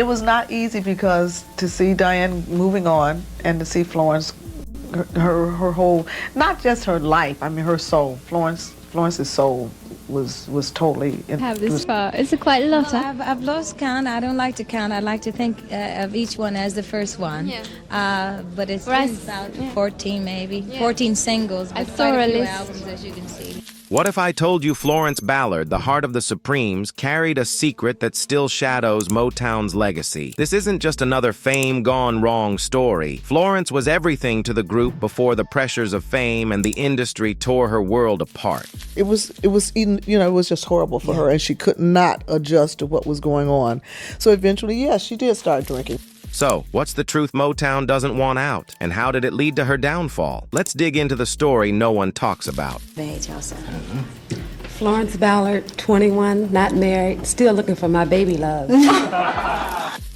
It was not easy because to see Diane moving on and to see Florence, her whole, not just her life, I mean her soul. Florence's soul was totally. Have this far? Is it quite a lot? Well, I've lost count. I don't like to count. I like to think of each one as the first one. Yeah. But it's been about 14 maybe. Yeah. 14 singles, but saw quite a a few list. albums, as you can see. What if I told you Florence Ballard, the heart of the Supremes, carried a secret that still shadows Motown's legacy? This isn't just another fame gone wrong story. Florence was everything to the group before the pressures of fame and the industry tore her world apart. It was just horrible for her, and she could not adjust to what was going on. So eventually, yes, she did start drinking. So, what's the truth Motown doesn't want out? And how did it lead to her downfall? Let's dig into the story no one talks about. Age also. Florence Ballard, 21, not married, still looking for my baby love.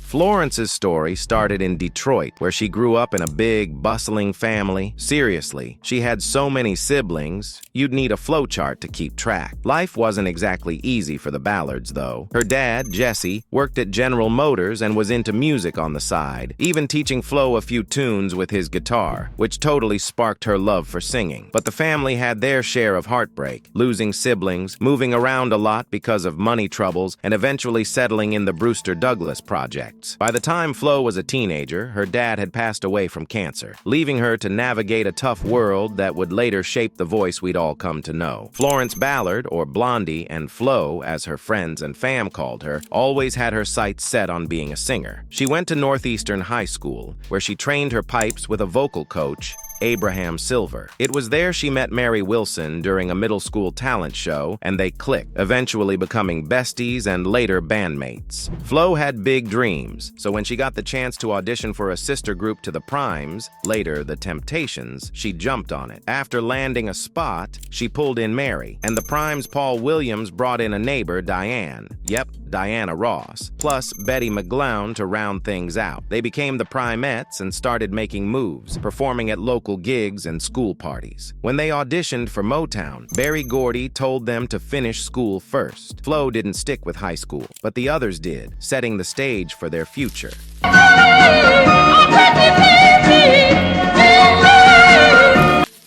Florence's story started in Detroit, where she grew up in a big, bustling family. Seriously, she had so many siblings, you'd need a flowchart to keep track. Life wasn't exactly easy for the Ballards, though. Her dad, Jesse, worked at General Motors and was into music on the side, even teaching Flo a few tunes with his guitar, which totally sparked her love for singing. But the family had their share of heartbreak, losing siblings, moving around a lot because of money troubles, and eventually settling in the Brewster Douglas project. By the time Flo was a teenager, her dad had passed away from cancer, leaving her to navigate a tough world that would later shape the voice we'd all come to know. Florence Ballard, or Blondie, and Flo, as her friends and fam called her, always had her sights set on being a singer. She went to Northeastern High School, where she trained her pipes with a vocal coach, Abraham Silver. It was there she met Mary Wilson during a middle school talent show, and they clicked, eventually becoming besties and later bandmates. Flo had big dreams, so when she got the chance to audition for a sister group to the Primes, later the Temptations, she jumped on it. After landing a spot, she pulled in Mary, and the Primes' Paul Williams brought in a neighbor, Diane. Yep, Diana Ross, plus Betty McGlown to round things out. They became the Primettes and started making moves, performing at local gigs and school parties. When they auditioned for Motown, Berry Gordy told them to finish school first. Flo didn't stick with high school, but the others did, setting the stage for their future.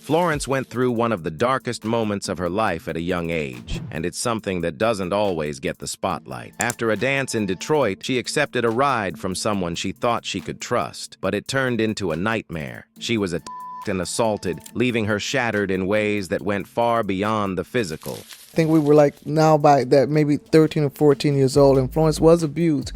Florence went through one of the darkest moments of her life at a young age, and it's something that doesn't always get the spotlight. After a dance in Detroit, she accepted a ride from someone she thought she could trust, but it turned into a nightmare. She was attacked and assaulted, leaving her shattered in ways that went far beyond the physical. I think we were like now by that maybe 13 or 14 years old, and Florence was abused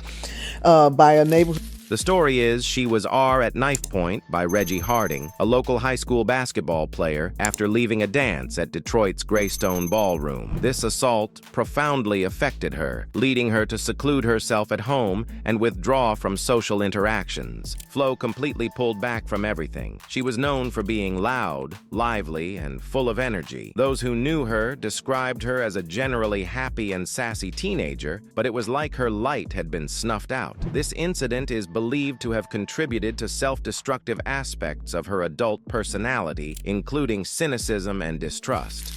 by a neighbor. The story is she was R at knife point by Reggie Harding, a local high school basketball player, after leaving a dance at Detroit's Greystone Ballroom. This assault profoundly affected her, leading her to seclude herself at home and withdraw from social interactions. Flo completely pulled back from everything. She was known for being loud, lively, and full of energy. Those who knew her described her as a generally happy and sassy teenager, but it was like her light had been snuffed out. This incident is believed to have contributed to self-destructive aspects of her adult personality, including cynicism and distrust.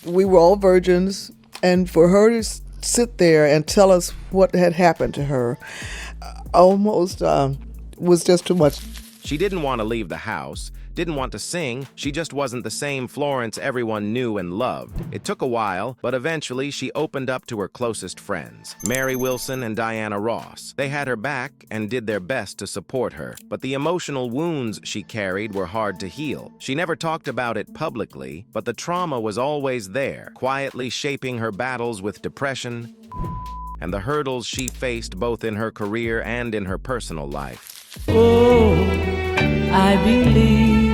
We were all virgins, and for her to sit there and tell us what had happened to her almost was just too much. She didn't want to leave the house, didn't want to sing, she just wasn't the same Florence everyone knew and loved. It took a while, but eventually she opened up to her closest friends, Mary Wilson and Diana Ross. They had her back and did their best to support her, but the emotional wounds she carried were hard to heal. She never talked about it publicly, but the trauma was always there, quietly shaping her battles with depression and the hurdles she faced both in her career and in her personal life. Oh, I believe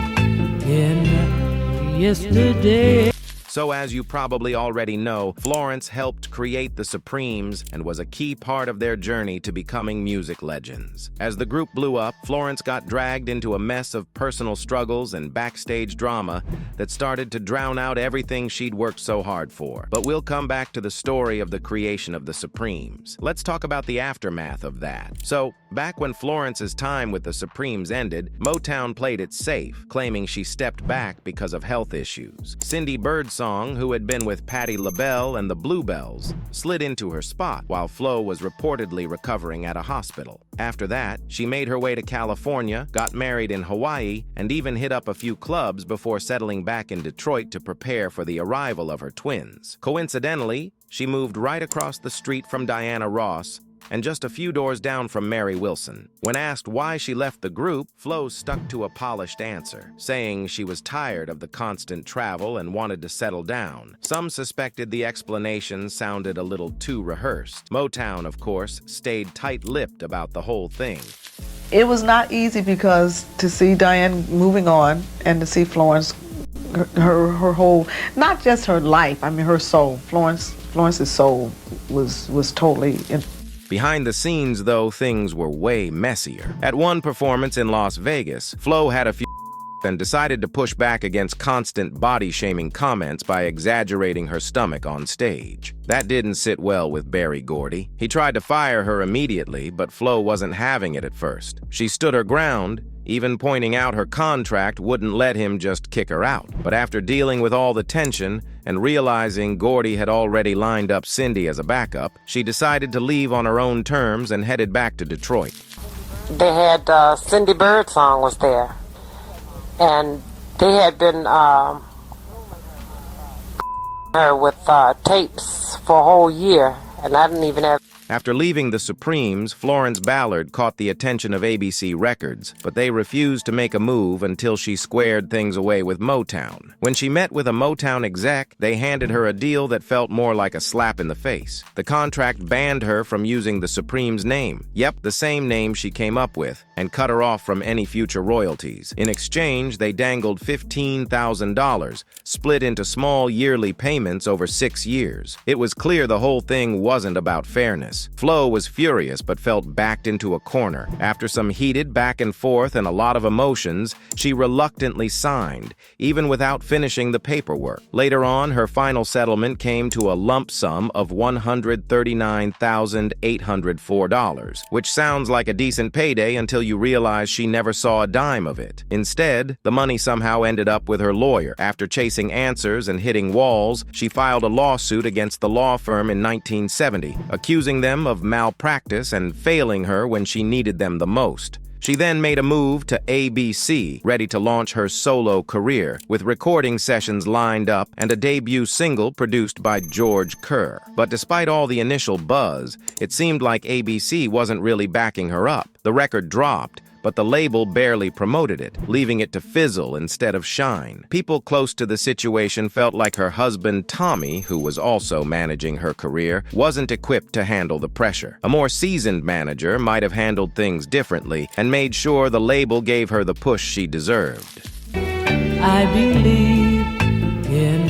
in yesterday. So as you probably already know, Florence helped create the Supremes and was a key part of their journey to becoming music legends. As the group blew up, Florence got dragged into a mess of personal struggles and backstage drama that started to drown out everything she'd worked so hard for. But we'll come back to the story of the creation of the Supremes. Let's talk about the aftermath of that. So, back when Florence's time with the Supremes ended, Motown played it safe, claiming she stepped back because of health issues. Cindy Birdsong Birdsong, who had been with Patti LaBelle and the Bluebells, slid into her spot while Flo was reportedly recovering at a hospital. After that, she made her way to California, got married in Hawaii, and even hit up a few clubs before settling back in Detroit to prepare for the arrival of her twins. Coincidentally, she moved right across the street from Diana Ross and just a few doors down from Mary Wilson. When asked why she left the group, Flo stuck to a polished answer, saying she was tired of the constant travel and wanted to settle down. Some suspected the explanation sounded a little too rehearsed. Motown, of course, stayed tight-lipped about the whole thing. It was not easy because to see Diane moving on and to see Florence, her whole, not just her life, I mean her soul. Florence's soul was totally in. Behind the scenes, though, things were way messier. At one performance in Las Vegas, Flo had a few and decided to push back against constant body-shaming comments by exaggerating her stomach on stage. That didn't sit well with Berry Gordy. He tried to fire her immediately, but Flo wasn't having it at first. She stood her ground, even pointing out her contract wouldn't let him just kick her out. But after dealing with all the tension and realizing Gordy had already lined up Cindy as a backup, she decided to leave on her own terms and headed back to Detroit. They had Cindy Birdsong was there, and they had been her with tapes for a whole year, and I didn't even have. After leaving the Supremes, Florence Ballard caught the attention of ABC Records, but they refused to make a move until she squared things away with Motown. When she met with a Motown exec, they handed her a deal that felt more like a slap in the face. The contract banned her from using the Supremes name, yep, the same name she came up with, and cut her off from any future royalties. In exchange, they dangled $15,000, split into small yearly payments over 6 years. It was clear the whole thing wasn't about fairness. Flo was furious but felt backed into a corner. After some heated back and forth and a lot of emotions, she reluctantly signed, even without finishing the paperwork. Later on, her final settlement came to a lump sum of $139,804, which sounds like a decent payday until you realize she never saw a dime of it. Instead, the money somehow ended up with her lawyer. After chasing answers and hitting walls, she filed a lawsuit against the law firm in 1970, accusing them of malpractice and failing her when she needed them the most. She then made a move to ABC, ready to launch her solo career, with recording sessions lined up and a debut single produced by George Kerr. But despite all the initial buzz, it seemed like ABC wasn't really backing her up. The record dropped, but the label barely promoted it, leaving it to fizzle instead of shine. People close to the situation felt like her husband, Tommy, who was also managing her career, wasn't equipped to handle the pressure. A more seasoned manager might have handled things differently and made sure the label gave her the push she deserved. I believe in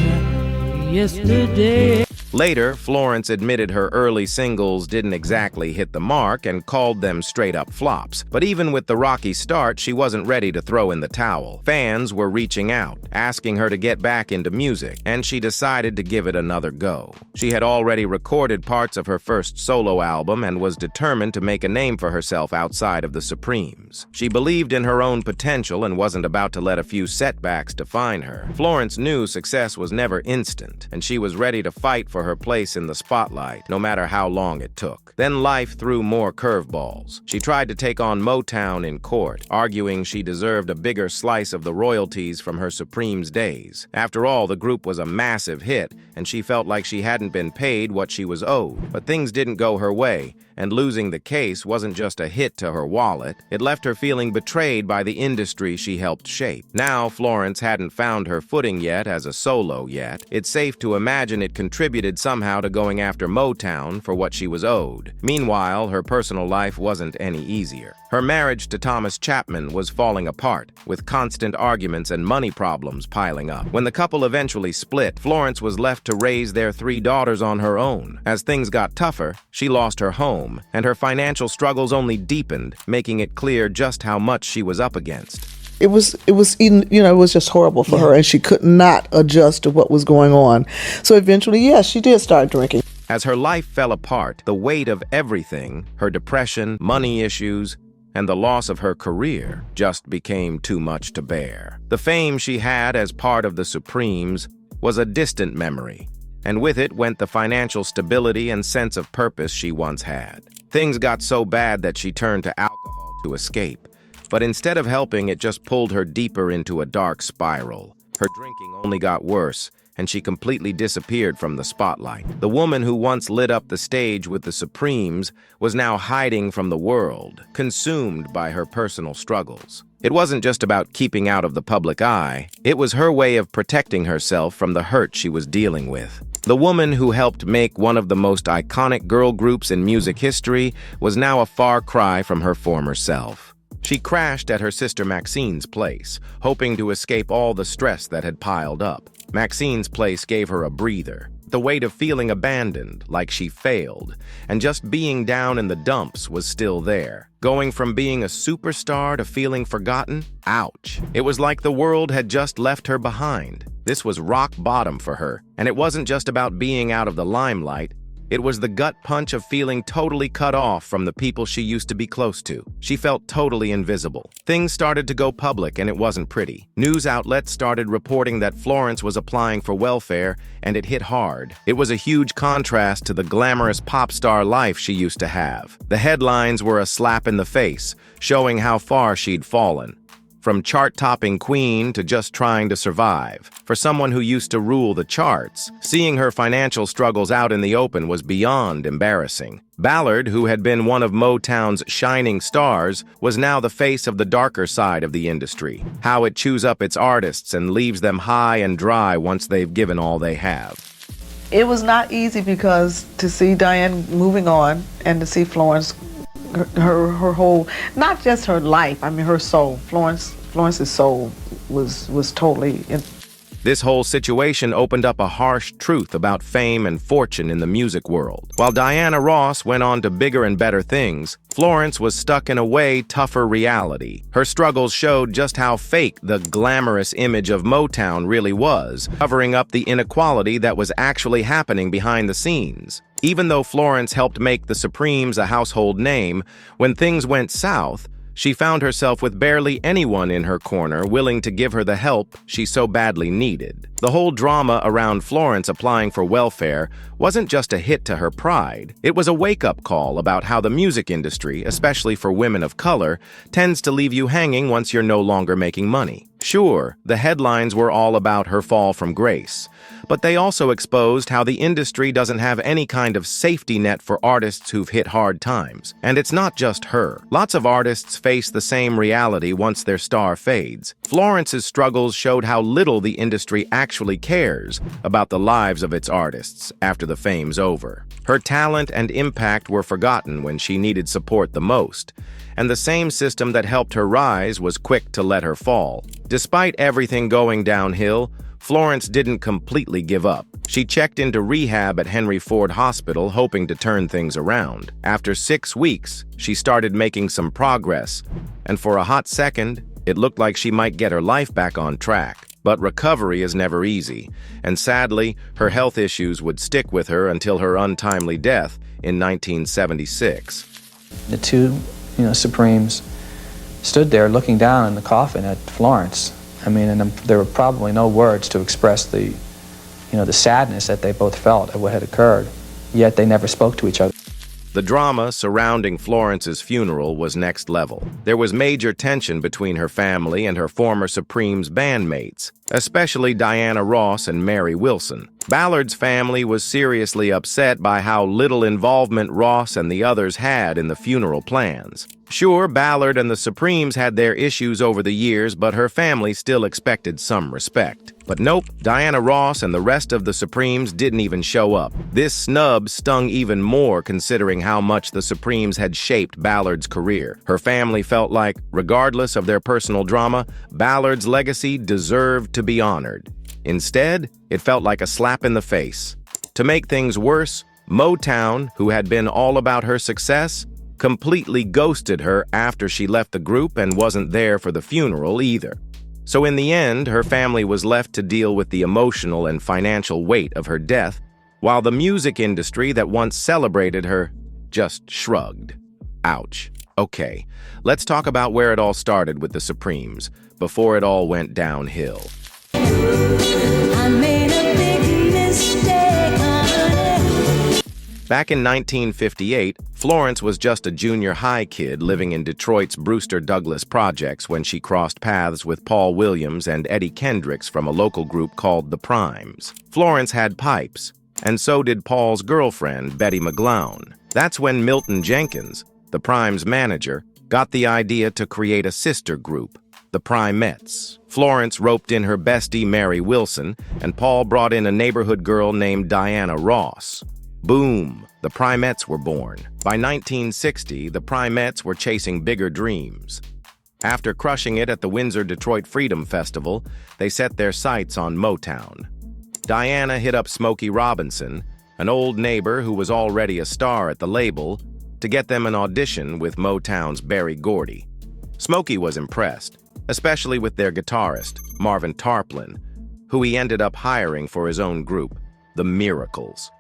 yesterday. Later, Florence admitted her early singles didn't exactly hit the mark and called them straight-up flops. But even with the rocky start, she wasn't ready to throw in the towel. Fans were reaching out, asking her to get back into music, and she decided to give it another go. She had already recorded parts of her first solo album and was determined to make a name for herself outside of the Supremes. She believed in her own potential and wasn't about to let a few setbacks define her. Florence knew success was never instant, and she was ready to fight for her place in the spotlight, no matter how long it took. Then life threw more curveballs. She tried to take on Motown in court, arguing she deserved a bigger slice of the royalties from her Supremes days. After all, the group was a massive hit, and she felt like she hadn't been paid what she was owed. But things didn't go her way, and losing the case wasn't just a hit to her wallet. It left her feeling betrayed by the industry she helped shape. Now, Florence hadn't found her footing yet as a solo yet. It's safe to imagine it contributed somehow to going after Motown for what she was owed. Meanwhile, her personal life wasn't any easier. Her marriage to Thomas Chapman was falling apart, with constant arguments and money problems piling up. When the couple eventually split, Florence was left to raise their 3 daughters on her own. As things got tougher, she lost her home, and her financial struggles only deepened, making it clear just how much she was up against. It was just horrible for her, and she could not adjust to what was going on. So eventually, yes, she did start drinking. As her life fell apart, the weight of everything, her depression, money issues, and the loss of her career just became too much to bear. The fame she had as part of the Supremes was a distant memory, and with it went the financial stability and sense of purpose she once had. Things got so bad that she turned to alcohol to escape, but instead of helping, it just pulled her deeper into a dark spiral. Her drinking only got worse, and she completely disappeared from the spotlight. The woman who once lit up the stage with the Supremes was now hiding from the world, consumed by her personal struggles. It wasn't just about keeping out of the public eye. It was her way of protecting herself from the hurt she was dealing with. The woman who helped make one of the most iconic girl groups in music history was now a far cry from her former self. She crashed at her sister Maxine's place, hoping to escape all the stress that had piled up. Maxine's place gave her a breather, the weight of feeling abandoned, like she failed, and just being down in the dumps was still there. Going from being a superstar to feeling forgotten? Ouch. It was like the world had just left her behind. This was rock bottom for her, and it wasn't just about being out of the limelight. It was the gut punch of feeling totally cut off from the people she used to be close to. She felt totally invisible. Things started to go public, and it wasn't pretty. News outlets started reporting that Florence was applying for welfare, and it hit hard. It was a huge contrast to the glamorous pop star life she used to have. The headlines were a slap in the face, showing how far she'd fallen. From chart-topping queen to just trying to survive. For someone who used to rule the charts, seeing her financial struggles out in the open was beyond embarrassing. Ballard, who had been one of Motown's shining stars, was now the face of the darker side of the industry. How it chews up its artists and leaves them high and dry once they've given all they have. It was not easy because to see Diane moving on and to see Florence, her whole, not just her life, I mean her soul. Florence's soul was totally in. This whole situation opened up a harsh truth about fame and fortune in the music world. While Diana Ross went on to bigger and better things, Florence was stuck in a way tougher reality. Her struggles showed just how fake the glamorous image of Motown really was, covering up the inequality that was actually happening behind the scenes. Even though Florence helped make the Supremes a household name, when things went south, she found herself with barely anyone in her corner willing to give her the help she so badly needed. The whole drama around Florence applying for welfare wasn't just a hit to her pride. It was a wake-up call about how the music industry, especially for women of color, tends to leave you hanging once you're no longer making money. Sure, the headlines were all about her fall from grace, but they also exposed how the industry doesn't have any kind of safety net for artists who've hit hard times. And it's not just her. Lots of artists face the same reality once their star fades. Florence's struggles showed how little the industry actually cares about the lives of its artists after the fame's over. Her talent and impact were forgotten when she needed support the most, and the same system that helped her rise was quick to let her fall. Despite everything going downhill, Florence didn't completely give up. She checked into rehab at Henry Ford Hospital, hoping to turn things around. After 6 weeks, she started making some progress, and for a hot second, it looked like she might get her life back on track. But recovery is never easy, and sadly, her health issues would stick with her until her untimely death in 1976. The two, Supremes stood there looking down in the coffin at Florence. I mean, and there were probably no words to express the sadness that they both felt at what had occurred, yet they never spoke to each other. The drama surrounding Florence's funeral was next level. There was major tension between her family and her former Supremes bandmates, especially Diana Ross and Mary Wilson. Ballard's family was seriously upset by how little involvement Ross and the others had in the funeral plans. Sure, Ballard and the Supremes had their issues over the years, but her family still expected some respect. But nope, Diana Ross and the rest of the Supremes didn't even show up. This snub stung even more considering how much the Supremes had shaped Ballard's career. Her family felt like, regardless of their personal drama, Ballard's legacy deserved to be honored. Instead, it felt like a slap in the face. To make things worse, Motown, who had been all about her success, completely ghosted her after she left the group and wasn't there for the funeral either. So in the end, her family was left to deal with the emotional and financial weight of her death, while the music industry that once celebrated her just shrugged. Ouch. Okay, let's talk about where it all started with the Supremes, before it all went downhill. I made a Back in 1958, Florence was just a junior high kid living in Detroit's Brewster Douglas projects when she crossed paths with Paul Williams and Eddie Kendricks from a local group called the Primes. Florence had pipes, and so did Paul's girlfriend, Betty McGlown. That's when Milton Jenkins, the Primes manager, got the idea to create a sister group, the Primettes. Florence roped in her bestie, Mary Wilson, and Paul brought in a neighborhood girl named Diana Ross. Boom! The Primettes were born. By 1960, the Primettes were chasing bigger dreams. After crushing it at the Windsor Detroit Freedom Festival, they set their sights on Motown. Diana hit up Smokey Robinson, an old neighbor who was already a star at the label, to get them an audition with Motown's Berry Gordy. Smokey was impressed, especially with their guitarist, Marvin Tarplin, who he ended up hiring for his own group, the Miracles.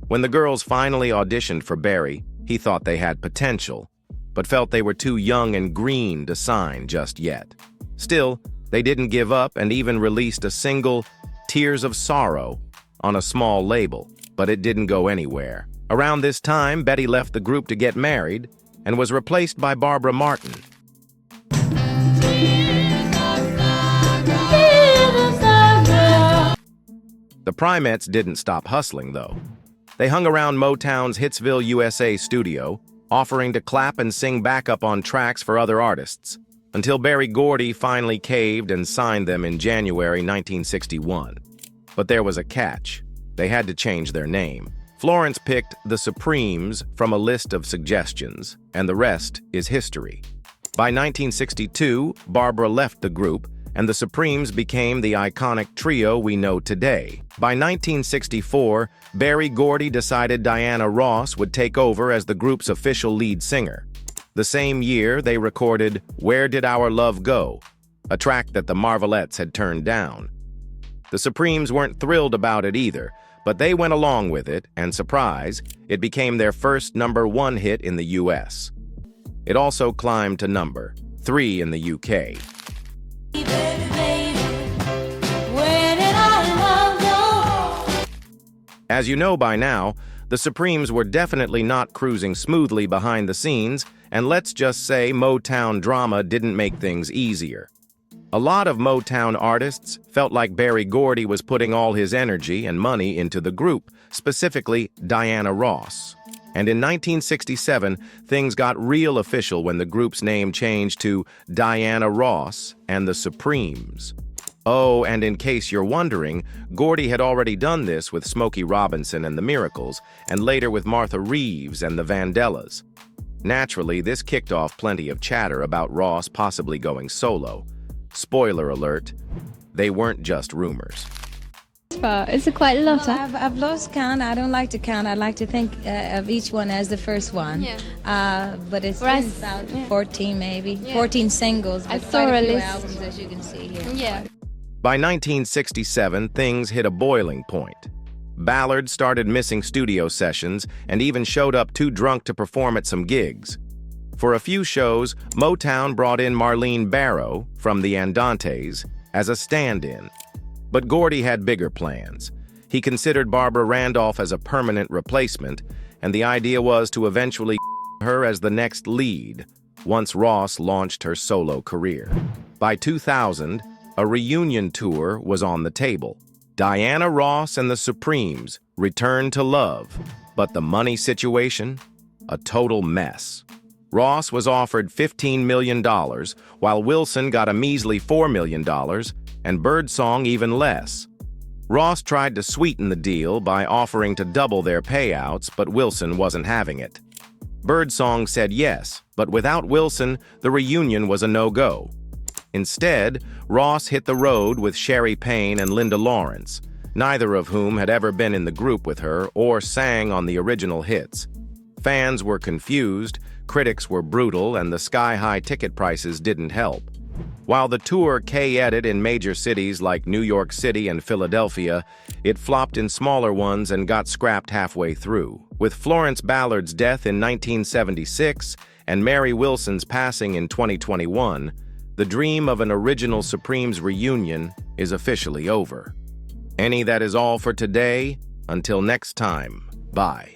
When the girls finally auditioned for Berry, he thought they had potential, but felt they were too young and green to sign just yet. Still, they didn't give up and even released a single, Tears of Sorrow, on a small label, but it didn't go anywhere. Around this time, Betty left the group to get married and was replaced by Barbara Martin. The Primettes didn't stop hustling, though. They hung around Motown's Hitsville, USA studio, offering to clap and sing backup on tracks for other artists, until Berry Gordy finally caved and signed them in January 1961. But there was a catch. They had to change their name. Florence picked the Supremes from a list of suggestions, and the rest is history. By 1962, Barbara left the group, and the Supremes became the iconic trio we know today. By 1964, Berry Gordy decided Diana Ross would take over as the group's official lead singer. The same year, they recorded Where Did Our Love Go?, a track that the Marvelettes had turned down. The Supremes weren't thrilled about it either, but they went along with it, and surprise, it became their first #1 hit in the US. It also climbed to number 3 in the UK. As you know by now, the Supremes were definitely not cruising smoothly behind the scenes, and let's just say Motown drama didn't make things easier. A lot of Motown artists felt like Berry Gordy was putting all his energy and money into the group, specifically Diana Ross. And in 1967, things got real official when the group's name changed to Diana Ross and the Supremes. Oh, and in case you're wondering, Gordy had already done this with Smokey Robinson and the Miracles, and later with Martha Reeves and the Vandellas. Naturally, this kicked off plenty of chatter about Ross possibly going solo. Spoiler alert, they weren't just rumors. But is it quite a lot? I've lost count. I don't like to count. I like to think of each one as the first one. Yeah. But it's Right. about Yeah. 14 maybe. Yeah. 14 singles. I But saw quite a a few list. albums, as you can see here. Yeah. By 1967, things hit a boiling point. Ballard started missing studio sessions and even showed up too drunk to perform at some gigs. For a few shows, Motown brought in Marlene Barrow from the Andantes as a stand-in. But Gordy had bigger plans. He considered Barbara Randolph as a permanent replacement, and the idea was to eventually her as the next lead, once Ross launched her solo career. By 2000, a reunion tour was on the table. Diana Ross and the Supremes returned to love, but the money situation? A total mess. Ross was offered $15 million, while Wilson got a measly $4 million, and Birdsong even less. Ross tried to sweeten the deal by offering to double their payouts, but Wilson wasn't having it. Birdsong said yes, but without Wilson, the reunion was a no-go. Instead, Ross hit the road with Sherry Payne and Linda Lawrence, neither of whom had ever been in the group with her or sang on the original hits. Fans were confused, critics were brutal, and the sky-high ticket prices didn't help. While the tour K-edited in major cities like New York City and Philadelphia, it flopped in smaller ones and got scrapped halfway through. With Florence Ballard's death in 1976 and Mary Wilson's passing in 2021, the dream of an original Supremes reunion is officially over. That is all for today. Until next time, bye.